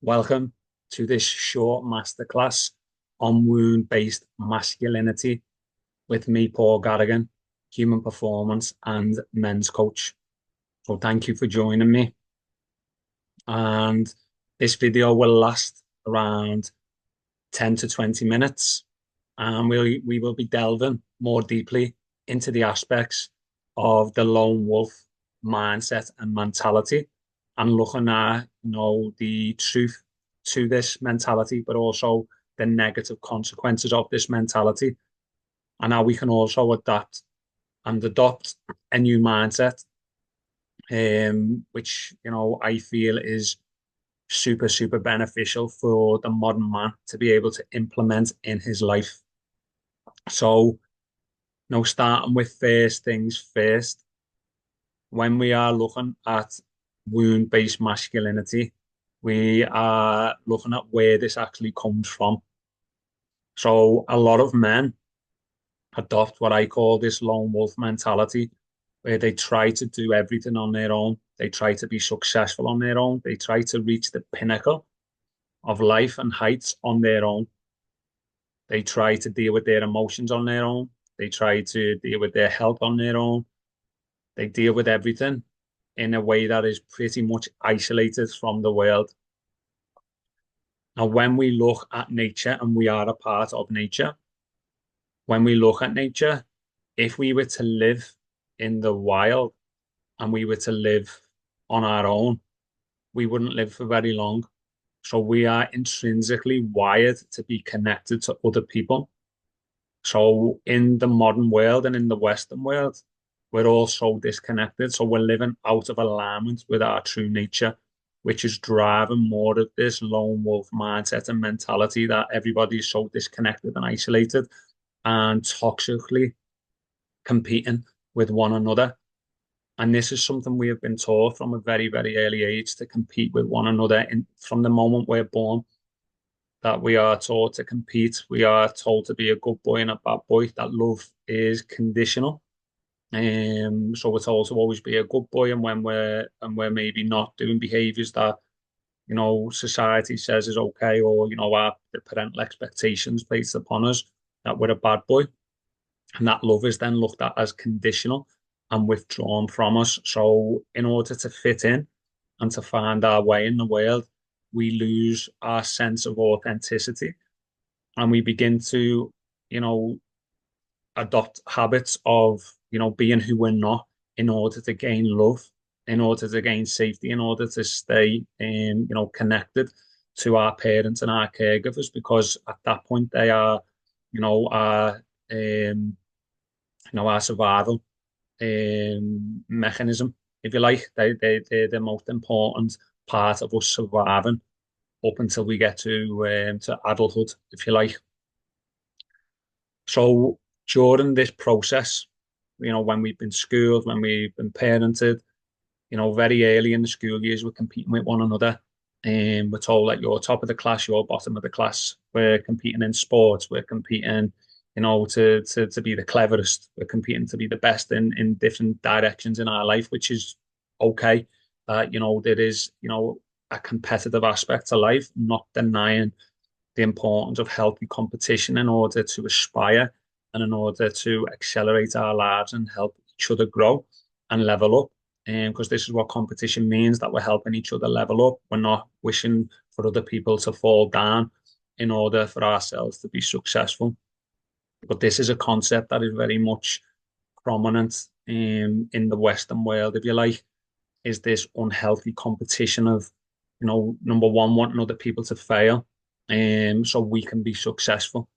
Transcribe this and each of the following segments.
Welcome to this short masterclass on wound-based masculinity with me, Paul Garrigan, human performance and men's coach. So thank you for joining me. And this video will last around 10 to 20 minutes. And we will be delving more deeply into the aspects of the lone wolf mindset and mentality and looking at, the truth to this mentality, but also the negative consequences of this mentality and how we can also adapt and adopt a new mindset, which, I feel is super, super beneficial for the modern man to be able to implement in his life. So, starting with first things first, when we are looking at wound-based masculinity, we are looking at where this actually comes from. So a lot of men adopt what I call this lone wolf mentality, where they try to do everything on their own. They try to be successful on their own. They try to reach the pinnacle of life and heights on their own. They try to deal with their emotions on their own. They try to deal with their health on their own. They deal with everything in a way that is pretty much isolated from the world. Now, when we look at nature, and we are a part of nature, when we look at nature, if we were to live in the wild and we were to live on our own, we wouldn't live for very long. So we are intrinsically wired to be connected to other people. So in the modern world and in the Western world, we're all so disconnected. So we're living out of alignment with our true nature, which is driving more of this lone wolf mindset and mentality that everybody's so disconnected and isolated and toxically competing with one another. And this is something we have been taught from a very, very early age to compete with one another. From the moment we're born, that we are taught to compete. We are told to be a good boy and a bad boy, that love is conditional. So we're told to always be a good boy, and when we're maybe not doing behaviors that society says is okay, or the parental expectations placed upon us, that we're a bad boy, and that love is then looked at as conditional and withdrawn from us. So in order to fit in and to find our way in the world, we lose our sense of authenticity, and we begin to adopt habits of being who we're not in order to gain love, in order to gain safety, in order to stay connected to our parents and our caregivers, because at that point they are our survival mechanism, if you like. They're the most important part of us surviving up until we get to adulthood, if you like. So during this process, when we've been schooled, when we've been parented, very early in the school years, we're competing with one another. And we're told that you're top of the class, you're bottom of the class. We're competing in sports. We're competing, to be the cleverest. We're competing to be the best in different directions in our life, which is okay. There is, a competitive aspect to life, not denying the importance of healthy competition in order to aspire and in order to accelerate our lives and help each other grow and level up. Because this is what competition means, that we're helping each other level up. We're not wishing for other people to fall down in order for ourselves to be successful. But this is a concept that is very much prominent in the Western world, if you like, is this unhealthy competition of, number one, wanting other people to fail, so we can be successful.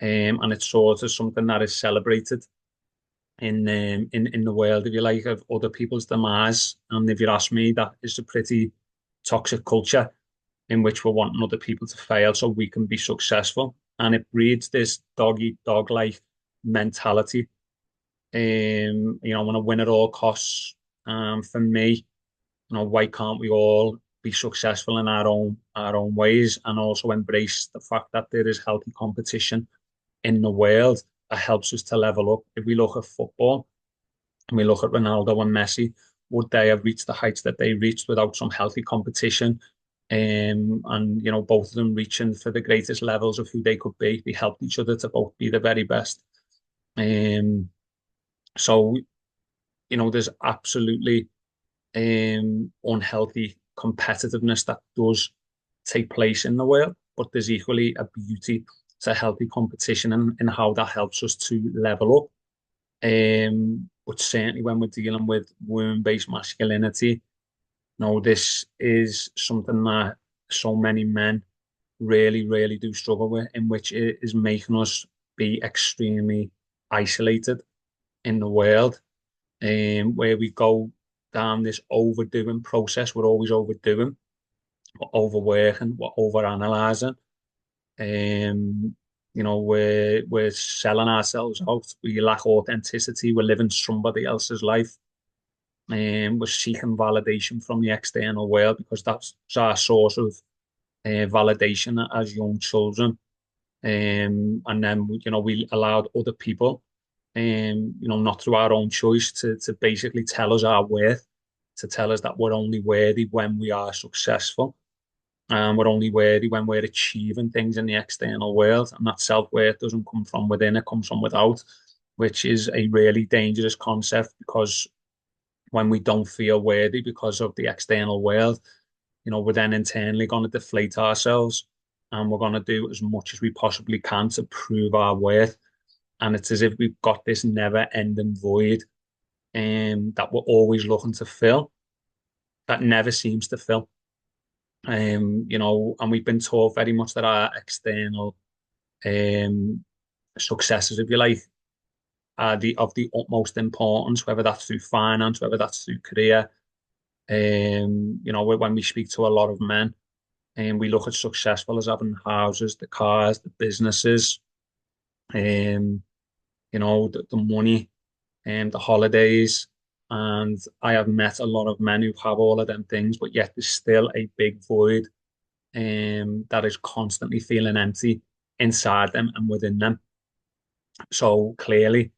And it's sort of something that is celebrated in the world, if you like, of other people's demise. And if you ask me, that is a pretty toxic culture in which we're wanting other people to fail so we can be successful. And it breeds this dog eat dog like mentality. Want to win at all costs. For me, why can't we all be successful in our own ways, and also embrace the fact that there is healthy competition in the world that helps us to level up. If we look at football and we look at Ronaldo and Messi, would they have reached the heights that they reached without some healthy competition and both of them reaching for the greatest levels of who they could be. They helped each other to both be the very best. Um, so there's absolutely unhealthy competitiveness that does take place in the world, but there's equally a beauty to healthy competition and how that helps us to level up. But certainly when we're dealing with wound-based masculinity, this is something that so many men really, really do struggle with, in which it is making us be extremely isolated in the world, where we go down this overdoing process. We're always overdoing, we're overworking, we're overanalyzing. We're selling ourselves out. We lack authenticity. We're living somebody else's life. We're seeking validation from the external world because that's our source of validation as young children. And then we allowed other people, not through our own choice, to basically tell us our worth, to tell us that we're only worthy when we are successful, and we're only worthy when we're achieving things in the external world. And that self-worth doesn't come from within, it comes from without, which is a really dangerous concept, because when we don't feel worthy because of the external world, we're then internally going to deflate ourselves, and we're going to do as much as we possibly can to prove our worth. And it's as if we've got this never-ending void that we're always looking to fill, that never seems to fill. And we've been taught very much that our external um, successes, if you like, are of the utmost importance, whether that's through finance, whether that's through career. When we speak to a lot of men, and we look at successful as having houses, the cars, the businesses, um, the money, and the holidays. And I have met a lot of men who have all of them things, but yet there's still a big void that is constantly feeling empty inside them and within them. So clearly,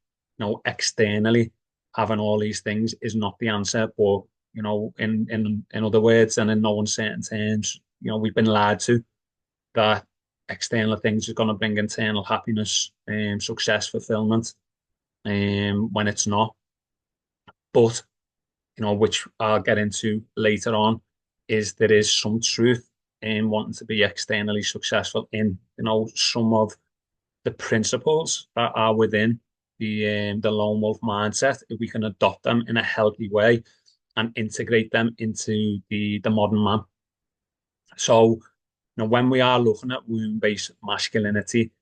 externally, having all these things is not the answer. But in other words, and in no uncertain terms, we've been lied to that external things are going to bring internal happiness, success, fulfillment, when it's not. But which I'll get into later on, is there is some truth in wanting to be externally successful in some of the principles that are within the lone wolf mindset, if we can adopt them in a healthy way and integrate them into the modern man. So, when we are looking at wound-based masculinity,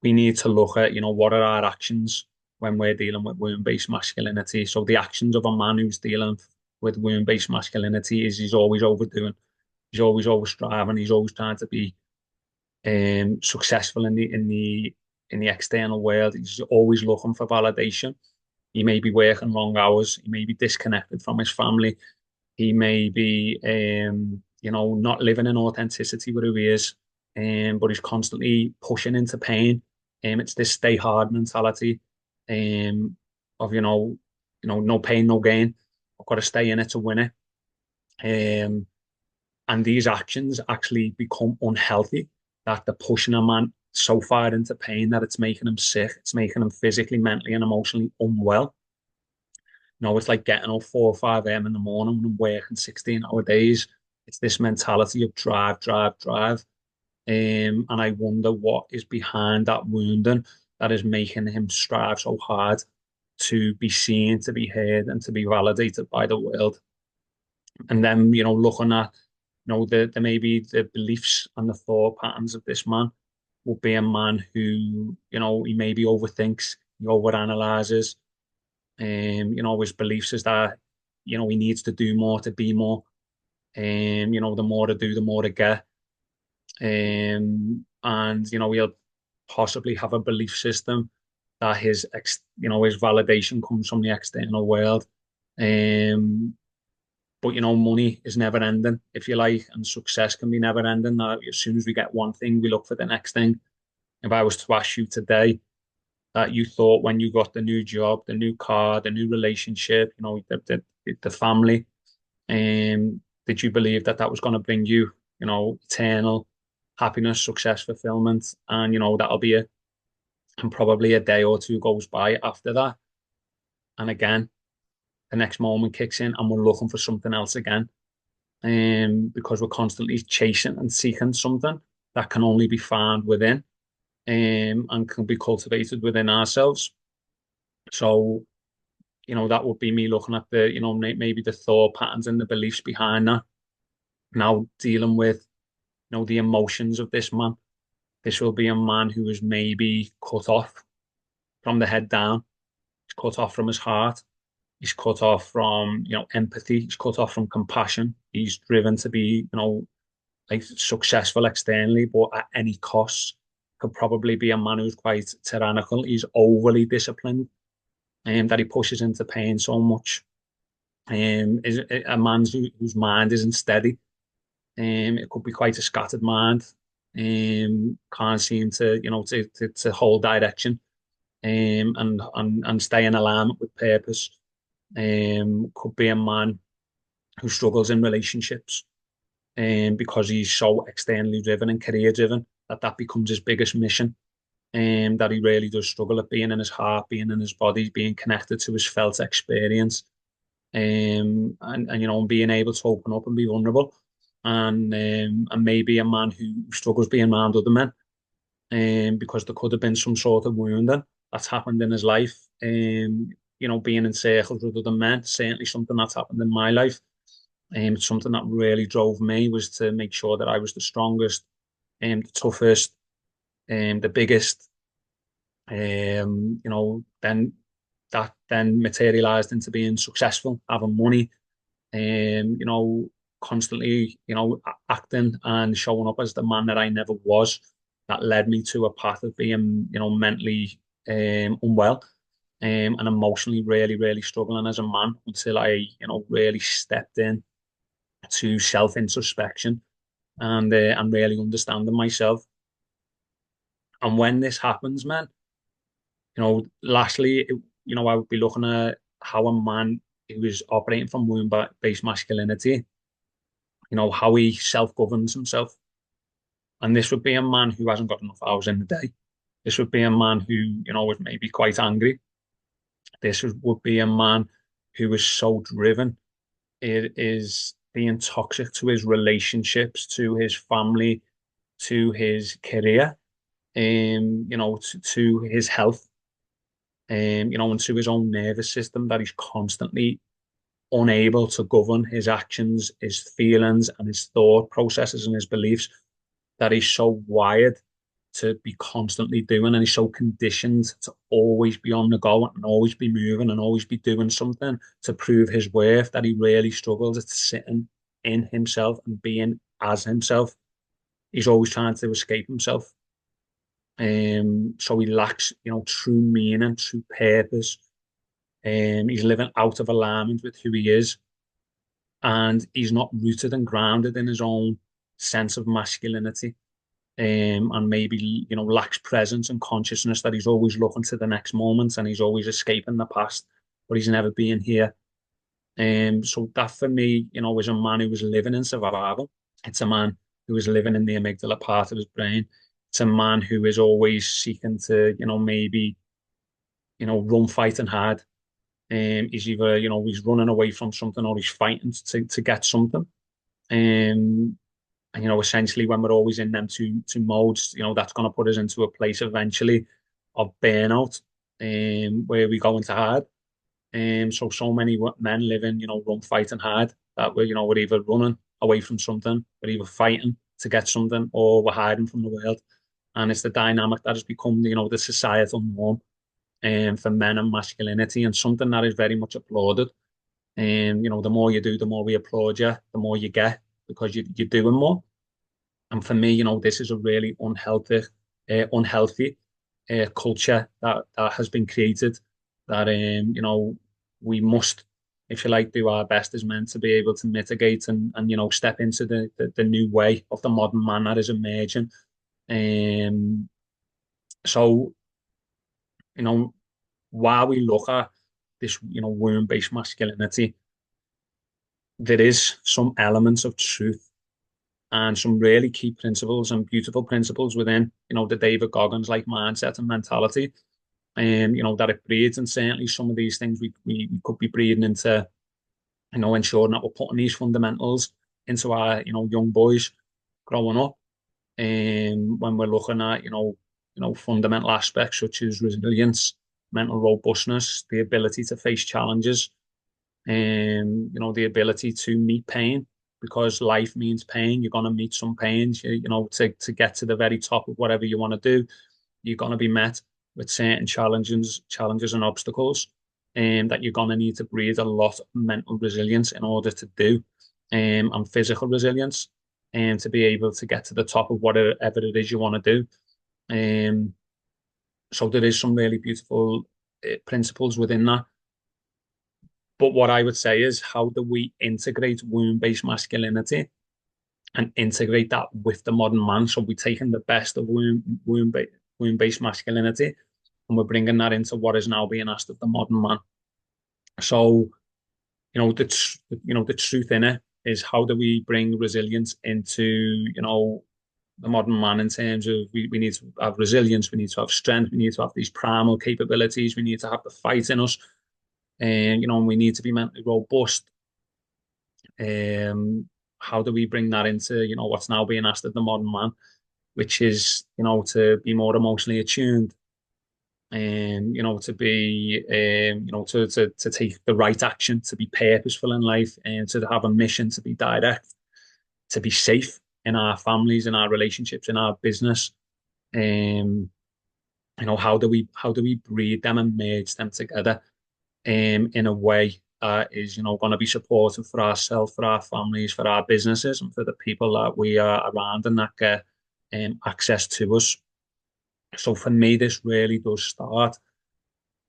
we need to look at, what are our actions when we're dealing with wound-based masculinity. So the actions of a man who's dealing with wound-based masculinity is he's always overdoing, he's always overstriving, he's always trying to be successful in the external world. He's always looking for validation. He may be working long hours. He may be disconnected from his family. He may be, not living in authenticity with who he is, but he's constantly pushing into pain. It's this stay hard mentality, of no pain, no gain. I've got to stay in it to win it. And these actions actually become unhealthy, that they're pushing a man so far into pain that it's making him sick. It's making him physically, mentally, and emotionally unwell. It's like getting up 4 or 5 a.m. in the morning and working 16-hour days. It's this mentality of drive, drive, drive. And I wonder what is behind that wounding that is making him strive so hard to be seen, to be heard, and to be validated by the world. And then, looking at, the maybe the beliefs and the thought patterns of this man will be a man who, he maybe overthinks, he overanalyzes. His beliefs is that, he needs to do more to be more. The more to do, the more to get. And he'll possibly have a belief system that his validation comes from the external world. But money is never ending, if you like, and success can be never ending. Now, as soon as we get one thing, we look for the next thing. If I was to ask you today that you thought when you got the new job, the new car, the new relationship, the family, did you believe that that was going to bring you eternal happiness, success, fulfillment, and that'll be it. And probably a day or two goes by after that, and again, the next moment kicks in, and we're looking for something else again, because we're constantly chasing and seeking something that can only be found within, and can be cultivated within ourselves. So, that would be me looking at the, maybe the thought patterns and the beliefs behind that. Now dealing with, the emotions of this man. This will be a man who is maybe cut off from the head down. He's cut off from his heart. He's cut off from, empathy. He's cut off from compassion. He's driven to be, like successful externally, but at any cost. Could probably be a man who's quite tyrannical. He's overly disciplined, and that he pushes into pain so much. Is a man whose mind isn't steady. It could be quite a scattered mind. Can't seem to, to hold direction. And stay in alignment with purpose. Could be a man who struggles in relationships, because he's so externally driven and career driven that becomes his biggest mission. That he really does struggle at being in his heart, being in his body, being connected to his felt experience, and being able to open up and be vulnerable. And maybe a man who struggles being around other men, because there could have been some sort of wounding that's happened in his life. Being in circles with other men, certainly something that's happened in my life. Something that really drove me was to make sure that I was the strongest, the toughest, the biggest. Then that then materialized into being successful, having money, constantly, acting and showing up as the man that I never was. That led me to a path of being, mentally unwell, and emotionally really, really struggling as a man until I, really stepped in to self-introspection and really understanding myself. And when this happens, man, lastly, I would be looking at how a man who is operating from womb-based masculinity, how he self-governs himself. And this would be a man who hasn't got enough hours in the day. This would be a man who, is maybe quite angry. Would be a man who is so driven. It is being toxic to his relationships, to his family, to his career, to his health, and to his own nervous system, that he's constantly unable to govern his actions, his feelings, and his thought processes and his beliefs, that he's so wired to be constantly doing, and he's so conditioned to always be on the go and always be moving and always be doing something to prove his worth, that he really struggles at sitting in himself and being as himself. He's always trying to escape himself. So he lacks, true meaning, true purpose. He's living out of alignment with who he is, and he's not rooted and grounded in his own sense of masculinity. And maybe, lacks presence and consciousness, that he's always looking to the next moment and he's always escaping the past, but he's never being here. So that for me, is a man who was living in survival. It's a man who is living in the amygdala part of his brain. It's a man who is always seeking to, maybe, run, fight, and hide. He's either, he's running away from something, or he's fighting to get something. And essentially, when we're always in them two modes, that's going to put us into a place eventually of burnout, where we go into hide. So many men live in, run, fight, and hide. That we're either running away from something, we're either fighting to get something, or we're hiding from the world. And it's the dynamic that has become, the societal norm, for men and masculinity, and something that is very much applauded. The more you do, the more we applaud you, the more you get, because you're doing more. And for me, this is a really unhealthy culture that has been created. That we must, if you like, do our best as men to be able to mitigate and step into the new way of the modern man that is emerging. Um, so while we look at this, womb-based masculinity, there is some elements of truth and some really key principles and beautiful principles within, the David Goggins like mindset and mentality. That it breeds, and certainly some of these things we could be breeding into, ensuring that we're putting these fundamentals into our, young boys growing up. When we're looking at, fundamental aspects such as resilience, mental robustness, the ability to face challenges, the ability to meet pain, because life means pain. You're going to meet some pains, to get to the very top of whatever you want to do. You're going to be met with certain challenges and obstacles, that you're going to need to breed a lot of mental resilience in order to do, and physical resilience, and to be able to get to the top of whatever it is you want to do. So there is some really beautiful principles within that. But what I would say is, how do we integrate womb-based masculinity and integrate that with the modern man? So we're taking the best of womb-based masculinity, and we're bringing that into what is now being asked of the modern man. So, the truth in it is, how do we bring resilience into, the modern man, in terms of we need to have resilience, we need to have strength, we need to have these primal capabilities, we need to have the fight in us, and we need to be mentally robust. How do we bring that into, what's now being asked of the modern man, which is, to be more emotionally attuned, and to be, to take the right action, to be purposeful in life, and to have a mission, to be direct, to be safe in our families, in our relationships, in our business. Um, how do we breed them and merge them together, in a way that is, going to be supportive for ourselves, for our families, for our businesses, and for the people that we are around and that get, access to us. So for me, this really does start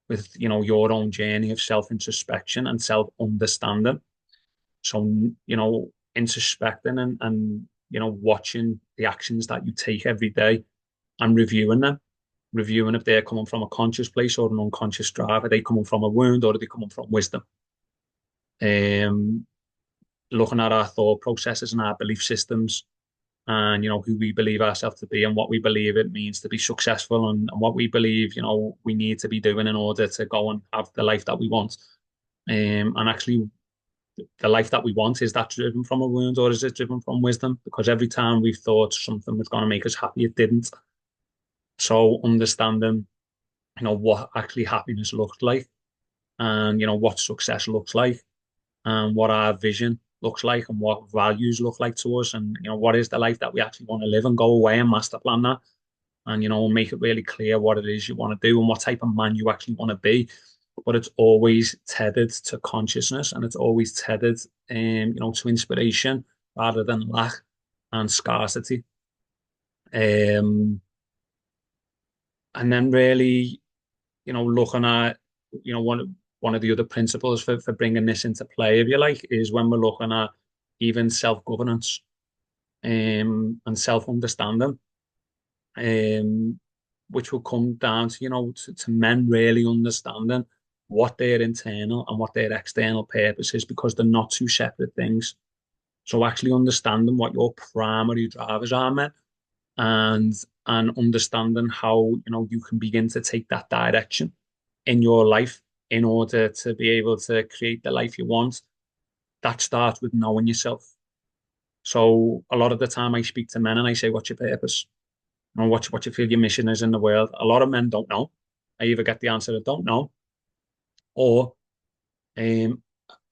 with, your own journey of self-introspection and self-understanding. So, introspecting and watching the actions that you take every day and reviewing them, reviewing if they're coming from a conscious place or an unconscious drive. Are they coming from a wound, or are they coming from wisdom? Um, Looking at our thought processes and our belief systems, and who we believe ourselves to be, and what we believe it means to be successful, and what we believe, we need to be doing in order to go and have the life that we want. And actually, the life that we want, is that driven from a wound, or is it driven from wisdom? Because every time we've thought something was going to make us happy, it didn't. So understanding, what actually happiness looks like, and what success looks like, and what our vision looks like, and what values look like to us, and what is the life that we actually want to live, and go away and master plan that, and make it really clear what it is you want to do and what type of man you actually want to be. But it's always tethered to consciousness, and it's always tethered, to inspiration rather than lack and scarcity. Um, and then really, looking at, one of the other principles for bringing this into play, if you like, is when we're looking at even self-governance, and self-understanding, um, which will come down to, to men really understanding what their internal and what their external purpose is, because they're not two separate things. So actually understanding what your primary drivers are, men, and understanding how, you can begin to take that direction in your life in order to be able to create the life you want. That starts with knowing yourself. So a lot of the time I speak to men and I say, what's your purpose? And what you feel your mission is in the world. A lot of men don't know. I either get the answer I don't know, or, um,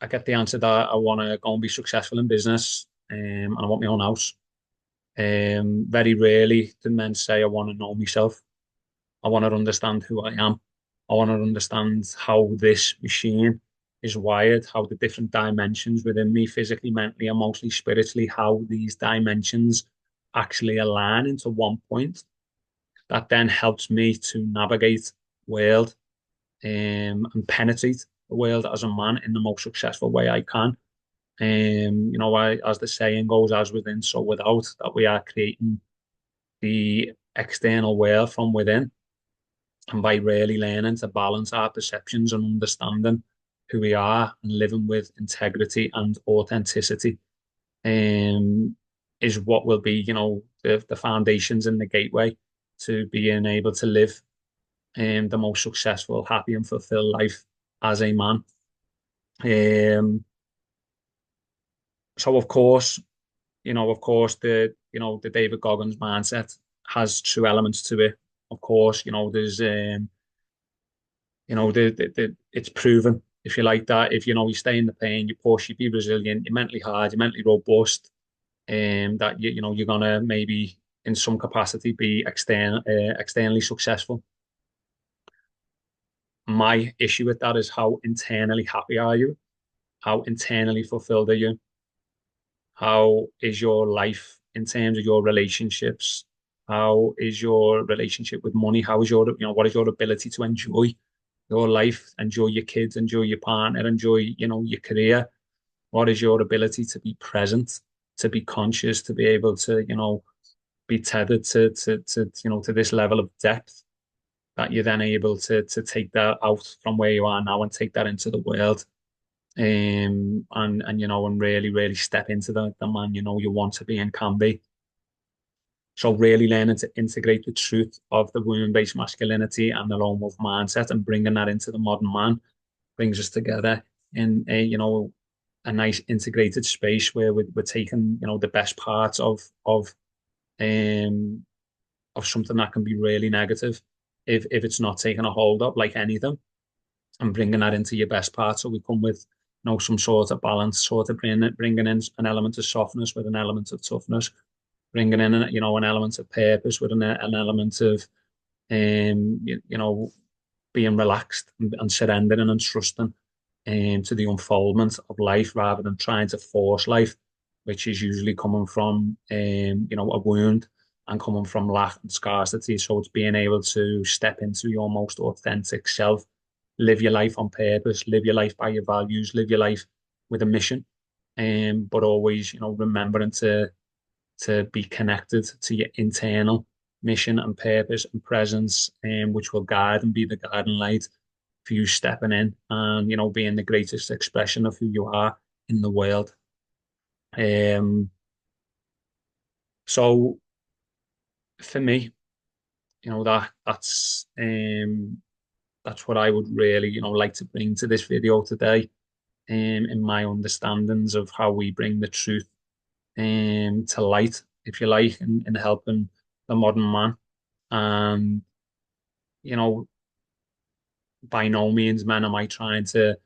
I get the answer that I want to go and be successful in business, and I want my own house. Very rarely do men say, I want to know myself. I want to understand who I am. I want to understand how this machine is wired, how the different dimensions within me, physically, mentally, emotionally, spiritually, how these dimensions actually align into one point that then helps me to navigate the world, and penetrate the world as a man in the most successful way I can. As the saying goes, as within, so without, that we are creating the external world from within. And by really learning to balance our perceptions and understanding who we are, and living with integrity and authenticity, um, is what will be, the foundations and the gateway to being able to live the most successful, happy, and fulfilled life as a man. Um, so of course, the David Goggins mindset has two elements to it. Of course, there's it's proven, if you like, that if you stay in the pain, you push, you be resilient, you're mentally hard, you're mentally robust, that you're gonna maybe in some capacity be externally successful. My issue with that is how internally happy are you? How internally fulfilled are you? How is your life in terms of your relationships? How is your relationship with money? How is what is your ability to enjoy your life, enjoy your kids, enjoy your partner, enjoy, your career? What is your ability to be present, to be conscious, to be able to, be tethered to this level of depth that you're then able to take that out from where you are now and take that into the world, and really really step into the man you want to be and can be. So really learning to integrate the truth of the women-based masculinity and the lone wolf mindset and bringing that into the modern man brings us together in a nice integrated space where we're taking the best parts um of something that can be really negative if it's not taken a hold of, like anything, and bringing that into your best part. So we come with some sort of balance, sort of bringing in an element of softness with an element of toughness, bringing in an element of purpose with an element of being relaxed and surrendering and trusting to the unfoldment of life rather than trying to force life, which is usually coming from a wound and coming from lack and scarcity. So it's being able to step into your most authentic self, live your life on purpose, live your life by your values, live your life with a mission, but always, remembering to be connected to your internal mission and purpose and presence, which will guide and be the guiding light for you stepping in and being the greatest expression of who you are in the world. Um, so for me, that's what I would really like to bring to this video today, in my understandings of how we bring the truth to light, if you like, in helping the modern man. And you know, by no means, man, am I trying to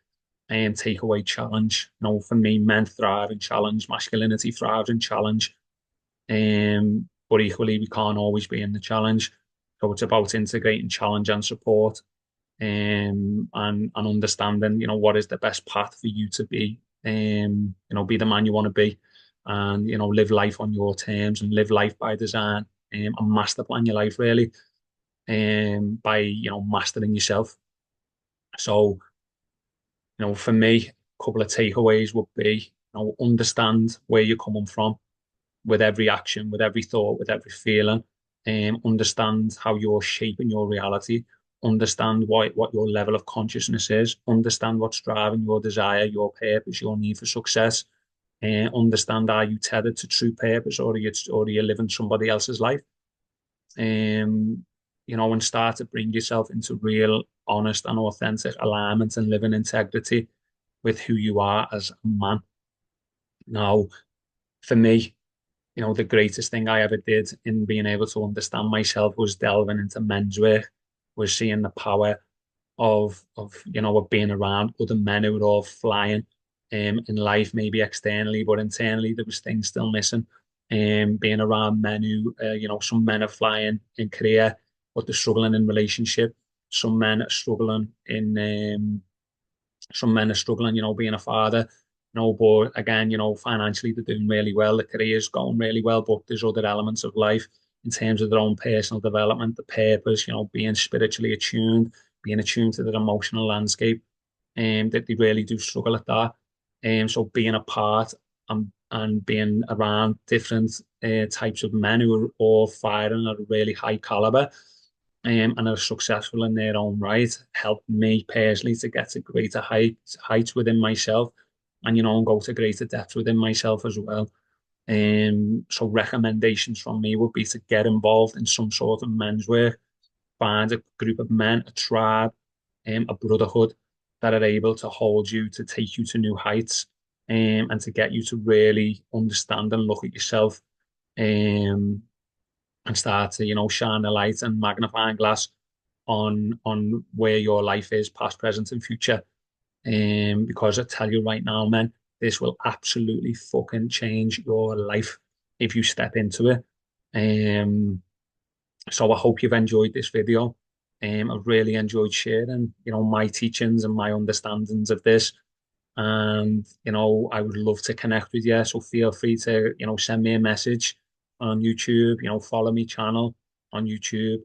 take away challenge. For me, men thrive in challenge, masculinity thrives in challenge. But equally, we can't always be in the challenge. So it's about integrating challenge and support, and understanding, what is the best path for you to be the man you want to be, and live life on your terms and live life by design, and master plan your life really, by mastering yourself. So for me, a couple of takeaways would be, understand where you're coming from with every action, with every thought, with every feeling, understand how you're shaping your reality, understand what your level of consciousness is, understand what's driving your desire, your purpose, your need for success, and understand, are you tethered to true purpose, or are you living somebody else's life? um, and start to bring yourself into real, honest, and authentic alignment and living integrity with who you are as a man. Now, for me, the greatest thing I ever did in being able to understand myself was delving into men's work, was seeing the power of being around other men who were all flying in life, maybe externally, but internally there was things still missing. Being around men who, some men are flying in career, but they're struggling in relationship. Some men are struggling being a father. But again, financially they're doing really well. The career's going really well, but there's other elements of life in terms of their own personal development, the purpose, being spiritually attuned, being attuned to their emotional landscape, that they really do struggle at that. So being apart and being around different types of men who are all firing at a really high caliber, and are successful in their own right, helped me personally to get to greater heights within myself, and and go to greater depths within myself as well. So recommendations from me would be to get involved in some sort of men's work, find a group of men, a tribe, a brotherhood that are able to hold you, to take you to new heights, and to get you to really understand and look at yourself, um, and start to, shine a light and magnifying glass on where your life is, past, present, and future. Because I tell you right now, man, this will absolutely fucking change your life if you step into it. Um, so I hope you've enjoyed this video. I've really enjoyed sharing, my teachings and my understandings of this. And, I would love to connect with you. So feel free to, send me a message on YouTube, follow me channel on YouTube.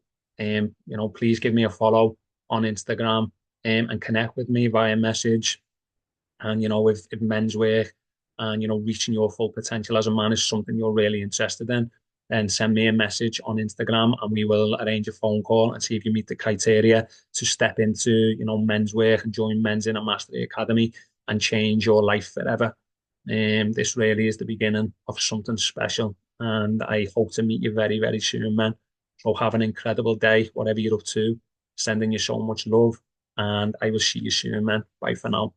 Please give me a follow on Instagram, and connect with me via message. And, if men's work and, reaching your full potential as a man is something you're really interested in, then send me a message on Instagram and we will arrange a phone call and see if you meet the criteria to step into, men's work and join Men's Inner Mastery Academy and change your life forever. This really is the beginning of something special. And I hope to meet you very, very soon, man. So have an incredible day, whatever you're up to. Sending you so much love. And I will see you soon, man. Bye for now.